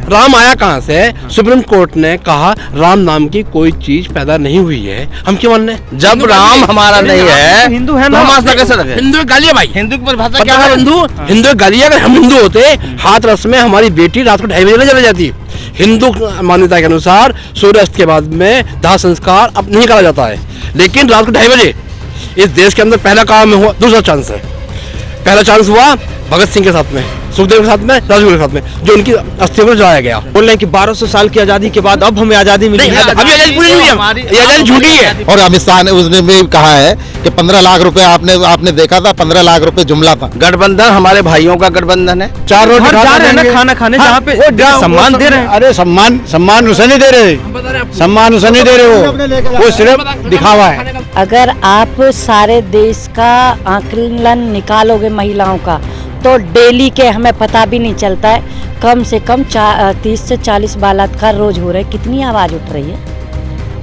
राम आया कहाँ से? सुप्रीम कोर्ट ने कहा राम नाम की कोई चीज पैदा नहीं हुई है, हम क्यों मान रहे? जब राम हमारा नहीं है, हिंदू है ना, हम कैसे रखे? हिंदू गाली है भाई, हिंदू की परिभाषा क्या है? हिंदू गाली। अगर हम हिंदू होते, हाथरस में हमारी बेटी रात को 2:30 बजे चली जाती। हिंदू मान्यता के अनुसार सूर्यास्त के बाद में दाह संस्कार अब नहीं करा जाता है, लेकिन रात को 2:30 बजे इस देश के अंदर पहला काम हुआ, दूसरा चांस है। पहला चांस हुआ भगत सिंह के साथ में, सुखदेव के साथ में, राजगुरु के साथ में, जो उनकी अस्थियों को जलाया गया। बोल रहे हैं कि 1200 साल की आजादी के बाद अब हमें आजादी मिली है। अभी आजादी पूरी नहीं हुई, ये आजादी झूठी है। और अमित शाह ने उसने भी कहा है कि 15 लाख रुपए आपने देखा था, 15 लाख रुपए जुमला था। गठबंधन हमारे भाइयों का गठबंधन है। 4 रोटी जा रहे हैं ना खाना खाने, जहाँ पे सम्मान दे रहे हैं। अरे सम्मान उसे नहीं दे रहे, सम्मान उसे नहीं दे रहे, वो सिर्फ दिखावा है। अगर आप सारे देश का आकलन निकालोगे महिलाओं का, तो डेली के हमें पता भी नहीं चलता है, कम से कम 30 से 40 बलात्कार रोज हो रहे हैं। कितनी आवाज उठ रही है,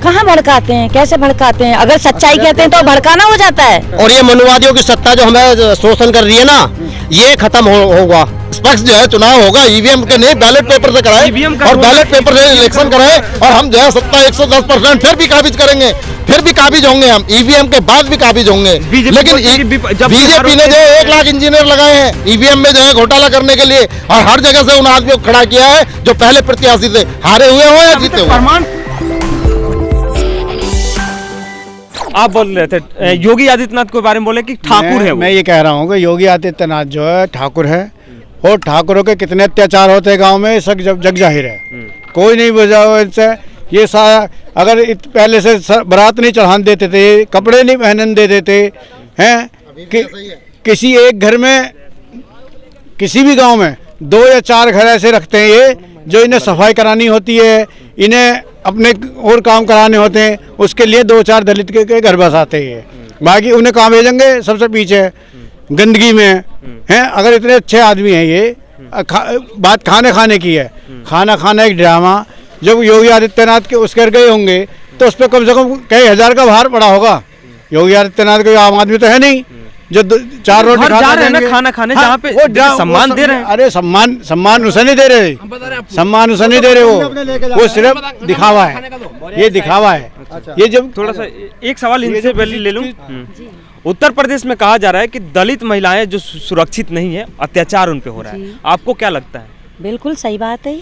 कहाँ भड़काते हैं, कैसे भड़काते हैं? अगर सच्चाई कहते हैं तो भड़काना हो जाता है। और ये मनुवादियों की सत्ता जो हमें शोषण कर रही है ना, ये खत्म होगा। स्पष्ट जो है चुनाव होगा, ईवीएम के नहीं बैलेट पेपर से कराए, और बैलेट पेपर से इलेक्शन कराए, और हम जो है सत्ता 110% फिर भी काबिज करेंगे, फिर भी काबिज होंगे हम, ईवीएम के बाद भी काबिज होंगे। लेकिन बीजेपी ने जो 1 लाख इंजीनियर लगाए हैं ईवीएम में जो है घोटाला करने के लिए, और हर जगह से उन आदमियों को खड़ा किया है जो पहले प्रत्याशी थे, हारे हुए हो या जीते हुए। आप बोल रहे थे योगी आदित्यनाथ के बारे में, बोले कि ठाकुर है। मैं ये कह रहा हूँ कि योगी आदित्यनाथ जो है ठाकुर है, और ठाकुरों के कितने अत्याचार होते हैं गांव में, सब जग जाहिर है। कोई नहीं बुझा इनसे। ये सारा अगर पहले से बारात नहीं चढ़ाने देते थे, कपड़े नहीं पहनने देते थे, हैं कि किसी एक घर में, किसी भी गांव में 2 या 4 घर ऐसे रखते हैं ये, जो इन्हें सफाई करानी होती है, इन्हें अपने और काम कराने होते हैं, उसके लिए 2-4 दलित के घर बसाते हैं। बाकी उन्हें कहाँ भेजेंगे? सबसे पीछे गंदगी में हैं। अगर इतने अच्छे आदमी हैं ये, बात खाने की है, खाना एक ड्रामा। जब योगी आदित्यनाथ के उस कर गए होंगे तो उस पर कम से कम कई हजार का भार पड़ा होगा। योगी आदित्यनाथ कोई आम आदमी तो है नहीं जो 4 रोटी जा रहे हैं ना खाना खाने, जहाँ पे सम्मान दे रहे हैं। अरे सम्मान उसे नहीं दे रहे, सम्मान उसे नहीं दे रहे, वो सिर्फ दिखावा है, ये दिखावा है। ये जब थोड़ा सा एक सवाल इनसे पहले ले लूं। उत्तर प्रदेश में कहा जा रहा है कि दलित महिलाएं जो सुरक्षित नहीं है, अत्याचार उन पे हो रहा है, आपको क्या लगता है? बिल्कुल सही बात है।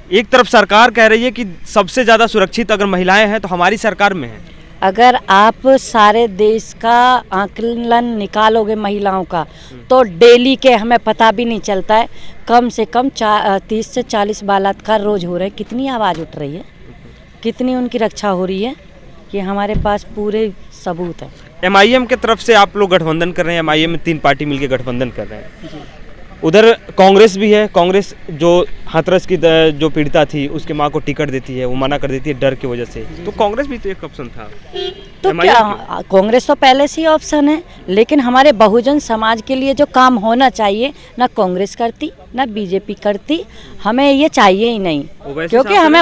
एक तरफ सरकार कह रही है कि सबसे ज्यादा सुरक्षित अगर महिलाएं हैं तो हमारी सरकार में है। अगर आप सारे देश का आकलन निकालोगे महिलाओं का, तो डेली के हमें पता भी नहीं चलता है, कम से कम 30 से 40 बलात्कार रोज हो रहे हैं। कितनी आवाज़ उठ रही है, कितनी उनकी रक्षा हो रही है, ये हमारे पास पूरे सबूत है। एमआईएम के तरफ से आप लोग गठबंधन कर रहे हैं, एमआईएम में 3 पार्टी मिलकर गठबंधन कर रहे हैं। उधर कांग्रेस भी है, कांग्रेस जो हाथरस की जो पीड़िता थी उसके माँ को टिकट देती है, वो मना कर देती है डर की वजह से, तो कांग्रेस भी तो एक ऑप्शन था। तो क्या कांग्रेस तो पहले से ही ऑप्शन है, लेकिन हमारे बहुजन समाज के लिए जो काम होना चाहिए ना कांग्रेस करती ना बीजेपी करती, हमें ये चाहिए ही नहीं, क्योंकि हमें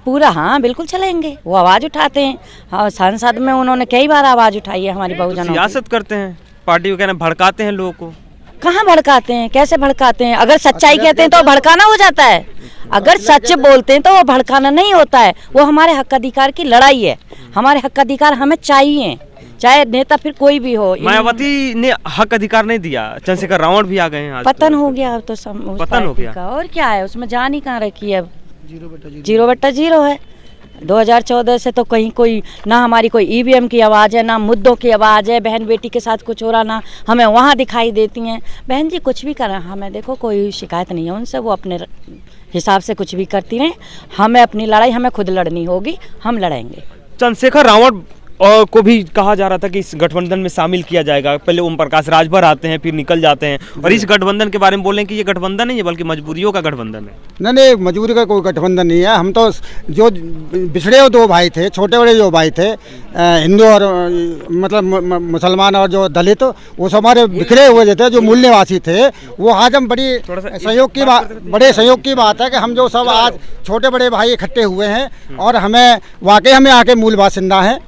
पूरा हाँ बिल्कुल चलेंगे। वो आवाज़ उठाते हैं, हाँ सांसद में उन्होंने कई बार आवाज़ उठाई है हमारी बहुजन। सियासत करते हैं, पार्टी को कहना भड़काते हैं लोगों को। कहाँ भड़काते हैं, कैसे भड़काते हैं? अगर सच्चाई कहते हैं तो भड़काना हो जाता है, अगर सच बोलते हैं तो वो भड़काना नहीं होता है। वो हमारे हक अधिकार की लड़ाई है, हमारे हक अधिकार हमें चाहिए, चाहे नेता फिर कोई भी हो। मायावती ने हक अधिकार नहीं दिया, चंद्रशेखर रावण भी आ गए हैं। पतन हो गया तो पतन हो गया, और क्या है उसमें, जान ही कहाँ रखी है, 0/0 है। 2014 से तो कहीं कोई ना हमारी कोई ईवीएम की आवाज़ है, ना मुद्दों की आवाज़ है। बहन बेटी के साथ कुछ हो रहा ना हमें वहाँ दिखाई देती हैं। बहन जी कुछ भी करें, हमें देखो कोई शिकायत नहीं है उनसे, वो अपने हिसाब से कुछ भी करती रहें। हमें अपनी लड़ाई हमें खुद लड़नी होगी, हम लड़ेंगे। चंद्रशेखर रावण को भी कहा जा रहा था कि इस गठबंधन में शामिल किया जाएगा। पहले ओम प्रकाश राजभर आते हैं, फिर निकल जाते हैं, और इस गठबंधन के बारे में बोलें कि ये गठबंधन नहीं है बल्कि मजबूरियों का गठबंधन है। नहीं, मजबूरी का कोई गठबंधन नहीं है। हम तो जो बिछड़े हुए 2 भाई थे, छोटे बड़े जो भाई थे, हिंदू और मतलब मुसलमान और जो दलित, वो सब हमारे बिखरे हुए जो थे, जो मूल निवासी थे, वो आज हम बड़े सहयोग की बात है कि हम जो सब आज छोटे बड़े भाई इकट्ठे हुए हैं, और हमें वाकई हमें आके मूल बासिंदा है।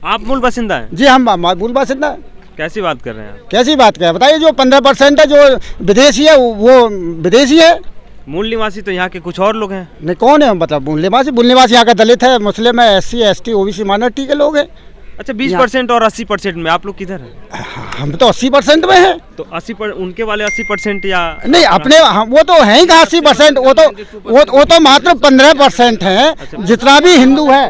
आप मूल बासिंदा हैं? जी हम मूल बासिंदा। कैसी बात कर रहे हैं आप? कैसी बात कर बताइए? जो 15% है जो विदेशी है वो विदेशी है, मूल निवासी तो यहाँ के कुछ और लोग हैं। नहीं कौन है मतलब मूल निवासी यहाँ का दलित है, मुस्लिम है, SC ST OBC माइनॉरिटी के लोग हैं। अच्छा 20% और 80% में आप लोग किधर हैं? हम तो 80% में हैं। तो 80% उनके वाले 80% या नहीं अपने वो तो हैं ही 80%, वो तो मात्र 15% हैं जितना भी हिंदू है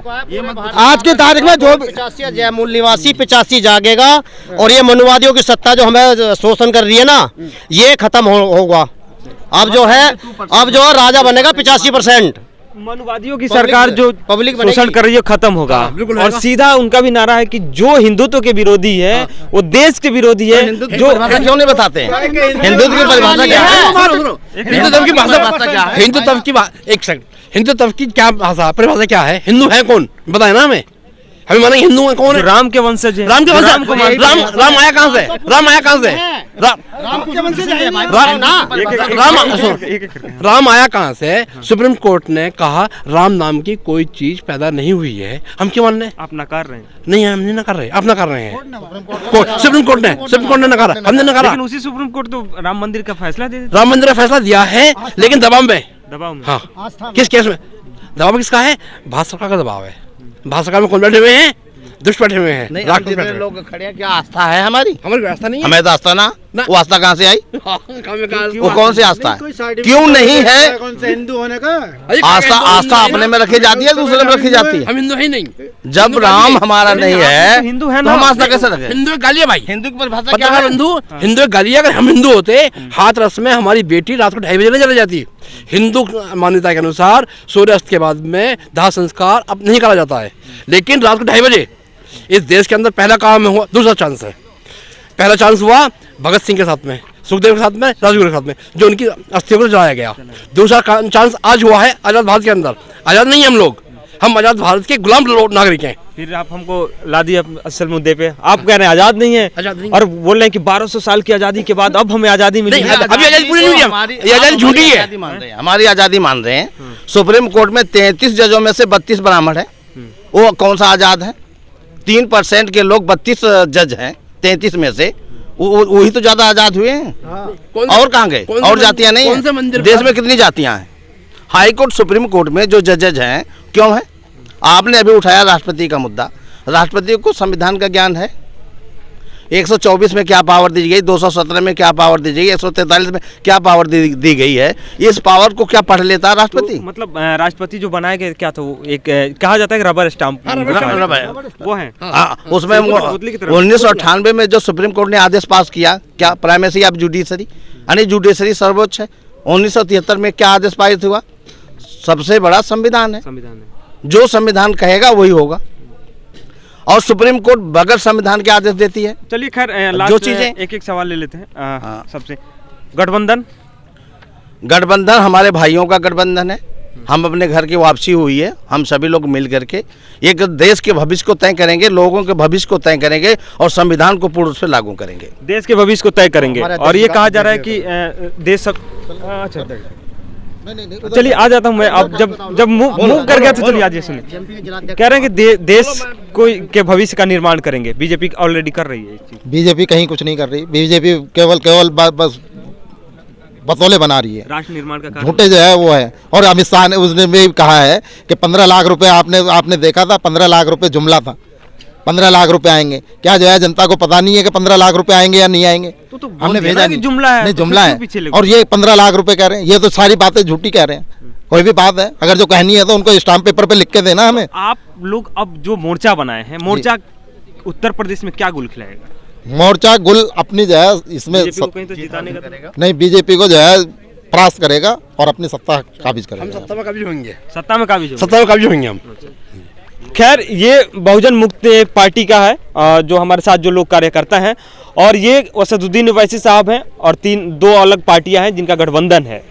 आज की तारीख में। जो 85 जय मूल निवासी 85 जागेगा और ये मनुवादियों की सत्ता जो हमें शोषण कर रही है ना, ये खत्म होगा। अब जो है राजा बनेगा 85%। मनुवादियों की सरकार जो पब्लिक शोषण कर रही है खत्म होगा। और सीधा उनका भी नारा है कि जो हिंदुत्व के विरोधी है वो देश के विरोधी है। जो क्यों नहीं बताते हैं हिंदुत्व की परिभाषा क्या है? हिंदुत्व की भाषा, हिंदुत्व की एक सेकंड, हिंदुत्व की क्या भाषा परिभाषा क्या है? हिंदू है कौन बताए ना हमें माने हिंदू है कौन है? राम के वंशज है। राम के वंशज। राम आया कहाँ से? राम आया कहाँ से? राम आया कहाँ से? सुप्रीम कोर्ट ने कहा राम नाम की कोई चीज पैदा नहीं हुई है। हम क्यों मान रहे हैं? आप नकार रहे हैं। नहीं हम नहीं नकार रहे, आप नकार रहे हैं। सुप्रीम कोर्ट ने नकारा, हमने नकारा। लेकिन उसी सुप्रीम कोर्ट तो राम मंदिर का फैसला दे राम मंदिर का फैसला दिया है लेकिन दबाव में। हाँ किस केस में? दबाव किसका है? भारत सरकार का दबाव है। भारत सरकार में कौन बैठे हुए हैं? दुष्ट बैठे हुए हैं। जितने लोग खड़े हैं क्या आस्था है हमारी? हमारी व्यवस्था नहीं है। हमें तो आस्था ना, वो आस्था कहाँ से आई? वो कौन सी आस्था है? क्यों नहीं है? कौन से हिंदू होने का? आस्था अपने में रखी जाती है, दूसरे में रखी जाती है। हम हिंदू ही नहीं। जब राम हमारा नहीं है हिंदू है तो ना, हम आस्था कैसे रखें? हिंदू गालिया भाई, हिंदू की परिभाषा क्या है? हिंदू गालिया। अगर हम हिंदू होते, हाथ रस में हमारी बेटी रात को 2:30 बजे चली जाती। हिंदू मान्यता के अनुसार सूर्यास्त के बाद में दाह संस्कार अब नहीं करा जाता है, लेकिन रात को 2:30 बजे इस देश के अंदर पहला काम हुआ। दूसरा चांस है, पहला चांस हुआ भगत सिंह के साथ में, सुखदेव के साथ में, राजगुरु के साथ में, जो उनकी अस्थियों को जलाया गया। दूसरा चांस आज हुआ है आज़ाद भारत के अंदर। आज़ाद नहीं हम लोग, हम आज़ाद भारत के गुलाम नागरिक हैं। फिर आप हमको ला दिए असल मुद्दे पे। आप कह रहे हैं आजाद नहीं है, आजाद नहीं। और बोल रहे हैं कि 1200 साल की आजादी के बाद अब हमें आजादी मिली है। अभी आज़ादी पूरी नहीं हुई है, ये आज़ादी झूठी है। हमारी आज़ादी मान रहे हैं। सुप्रीम कोर्ट में 33 जजों में से 32 ब्राह्मण है। वो कौन सा आज़ाद है? 3% के लोग 32 जज हैं 33 में से, वही तो ज्यादा आजाद हुए हैं। और कहाँ गए? और जातियां नहीं हैं। देश में कितनी जातियां हैं? हाई कोर्ट सुप्रीम कोर्ट में जो जज हैं क्यों है? आपने अभी उठाया राष्ट्रपति का मुद्दा। राष्ट्रपति को संविधान का ज्ञान है। 124 में क्या पावर दी गई, 217 में क्या पावर दी गई, 143 में क्या पावर दी गई है? इस पावर को क्या पढ़ लेता है राष्ट्रपति? तो मतलब राष्ट्रपति जो बनाए गए क्या था वो एक कहा जाता है कि रबर स्टाम्प वो है। उसमें 1998 में जो सुप्रीम कोर्ट ने आदेश पास किया, क्या प्राइमेसी ऑफ जुडिशरी, यानी जुडिशरी सर्वोच्च है। 1973 में क्या आदेश पारित हुआ? सबसे बड़ा संविधान है। जो संविधान कहेगा वही होगा। और सुप्रीम कोर्ट बगैर संविधान के आदेश देती है। चलिए खैर जो चीजें एक सवाल ले लेते हैं। सबसे गठबंधन हमारे भाइयों का गठबंधन है। हम अपने घर की वापसी हुई है। हम सभी लोग मिल करके एक देश के भविष्य को तय करेंगे, लोगों के भविष्य को तय करेंगे और संविधान को पूर्ण रूप से लागू करेंगे। देश के भविष्य को तय करेंगे। और ये कहा जा रहा है कि देश सब अच्छा चलिए आ जाता हूँ मैं। अब जब मूव कर गया तो चलिए आज सुनिए। कह रहे हैं कि देश के भविष्य का निर्माण करेंगे। बीजेपी ऑलरेडी कर रही है। बीजेपी कहीं कुछ नहीं कर रही। बीजेपी केवल बस बतौले बना रही है। राष्ट्र निर्माण का झूठे जो है वो है। और अमित शाह ने उसने भी कहा है कि 15 लाख रुपए आपने देखा था, 15 लाख रुपए जुमला था, 15 लाख रुपए आएंगे। क्या जो है जनता को पता नहीं है कि 15 लाख रुपए आएंगे या नहीं आएंगे? तो हमने भेजा नहीं, जुमला है। नहीं जुमला है। और ये 15 लाख रुपए कह रहे हैं, ये तो सारी बातें झूठी कह रहे हैं। कोई भी बात है अगर जो कहनी है तो उनको स्टाम्प पेपर पे लिख के देना हमें। आप लोग अब जो मोर्चा बनाए हैं, मोर्चा उत्तर प्रदेश में क्या गुल खिलाएगा? मोर्चा गुल अपनी जो है इसमें कहीं तो जिताने का करेगा नहीं, बीजेपी को जो है परास्त करेगा और अपनी सत्ता काबिज करेगा। हम सत्ता में काबिज होंगे। सत्ता में काबिज होंगे हम। खैर ये बहुजन मुक्ति पार्टी का है, जो हमारे साथ जो लोग कार्यकर्ता हैं, और ये असदुद्दीन ओवैसी साहब हैं, और दो अलग पार्टियां हैं जिनका गठबंधन है।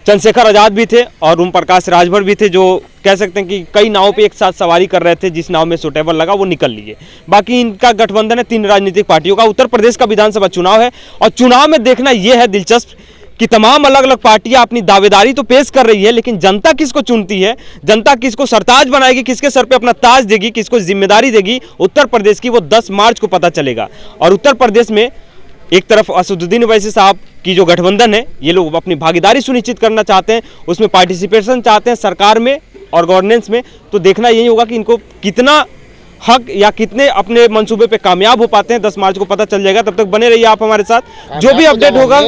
चंद्रशेखर आजाद भी थे और ओम प्रकाश राजभर भी थे, जो कह सकते हैं कि कई नावों पे एक साथ सवारी कर रहे थे। जिस नाव में सुटेबल लगा वो निकल लिए। बाकी इनका गठबंधन है 3 राजनीतिक पार्टियों का। उत्तर प्रदेश का विधानसभा चुनाव है और चुनाव में देखना यह है दिलचस्प कि तमाम अलग अलग पार्टियां अपनी दावेदारी तो पेश कर रही है, लेकिन जनता किसको चुनती है, जनता किसको सरताज बनाएगी, किसके सर पे अपना ताज देगी, किसको जिम्मेदारी देगी उत्तर प्रदेश की, वो 10 मार्च को पता चलेगा। और उत्तर प्रदेश में एक तरफ असदुद्दीन ओवैसी साहब कि जो गठबंधन है ये लोग अपनी भागीदारी सुनिश्चित करना चाहते हैं, उसमें पार्टिसिपेशन चाहते हैं सरकार में और गवर्नेंस में, तो देखना यही होगा कि इनको कितना हक या कितने अपने मंसूबे पे कामयाब हो पाते हैं। 10 मार्च को पता चल जाएगा। तब तक बने रहिए आप हमारे साथ, जो भी अपडेट होगा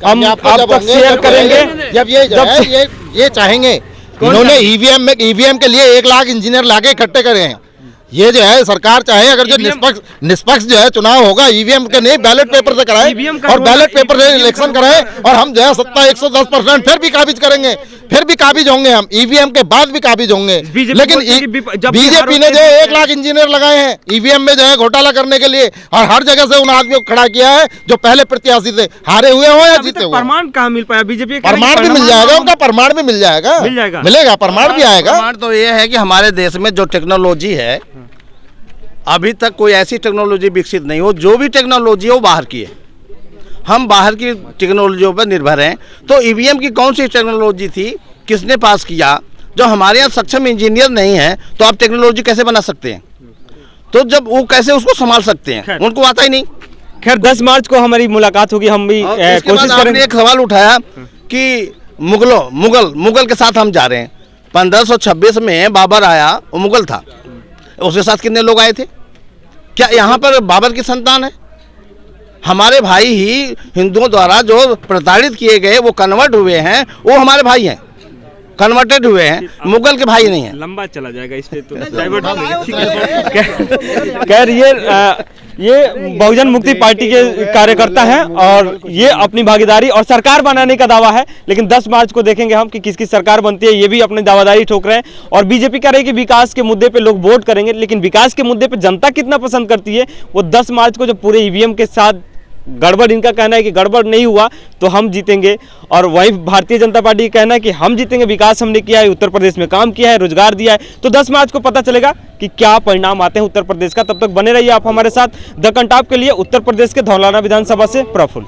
हम आप तक शेयर करेंगे। जब ये चाहेंगे, इन्होंने ईवीएम के लिए 1 लाख इंजीनियर लाके इकट्ठे करे हैं। ये जो है सरकार चाहे अगर जो निष्पक्ष जो है चुनाव होगा ईवीएम के नहीं बैलेट पेपर से कराए और बैलेट पेपर से इलेक्शन कराए और हम जो है सत्ता 110% फिर भी काबिज करेंगे, फिर भी काबिज होंगे हम, ईवीएम के बाद भी काबिज होंगे। लेकिन बीजेपी ने जो 1 लाख इंजीनियर लगाए हैं ईवीएम में जो है घोटाला करने के लिए और हर जगह से उन आदमियों को खड़ा किया है जो पहले प्रत्याशी से हारे हुए हो या जीते हुए। प्रमाण कहाँ मिल पाया? बीजेपी प्रमाण भी मिल जाएगा, उनका प्रमाण भी मिल जाएगा, मिलेगा, प्रमाण भी आएगा। प्रमाण तो ये है कि हमारे देश में जो टेक्नोलॉजी है अभी तक कोई ऐसी टेक्नोलॉजी विकसित नहीं हो, जो भी टेक्नोलॉजी है वो बाहर की है। हम बाहर की टेक्नोलॉजियों पर निर्भर हैं। तो ईवीएम की कौन सी टेक्नोलॉजी थी, किसने पास किया? जो हमारे यहाँ सक्षम इंजीनियर नहीं है तो आप टेक्नोलॉजी कैसे बना सकते हैं? तो जब वो कैसे उसको संभाल सकते हैं, उनको आता ही नहीं। खैर 10 मार्च को हमारी मुलाकात होगी, हम भी कोशिश करेंगे। एक सवाल उठाया कि मुगल के साथ हम जा रहे हैं। 1526 में बाबर आया, वो मुगल था, उसके साथ कितने लोग आए थे? क्या यहाँ पर बाबर की संतान है? हमारे भाई ही हिंदुओं द्वारा जो प्रताड़ित किए गए, वो कन्वर्ट हुए हैं, वो हमारे भाई हैं, कन्वर्टेड हुए हैं, मुगल के भाई नहीं हैं। लंबा चला जाएगा इस पे तो डाइवर्ट हो गया। खैर ये बहुजन मुक्ति पार्टी के कार्यकर्ता हैं और ये अपनी भागीदारी और सरकार बनाने का दावा है, लेकिन 10 मार्च को देखेंगे हम कि किसकी सरकार बनती है। ये भी अपनी दावादारी ठोक रहे हैं और बीजेपी कह रही है कि विकास के मुद्दे पे लोग वोट करेंगे, लेकिन विकास के मुद्दे पे जनता कितना पसंद करती है वो 10 मार्च को जो पूरे ईवीएम के साथ गड़बड़, इनका कहना है कि गड़बड़ नहीं हुआ तो हम जीतेंगे, और वहीं भारतीय जनता पार्टी का कहना है कि हम जीतेंगे, विकास हमने किया है, उत्तर प्रदेश में काम किया है, रोजगार दिया है। तो 10 मार्च को पता चलेगा कि क्या परिणाम आते हैं उत्तर प्रदेश का। तब तक बने रहिए आप हमारे साथ। द कंटाप के लिए उत्तर प्रदेश के धौलाना विधानसभा से प्रफुल्ल।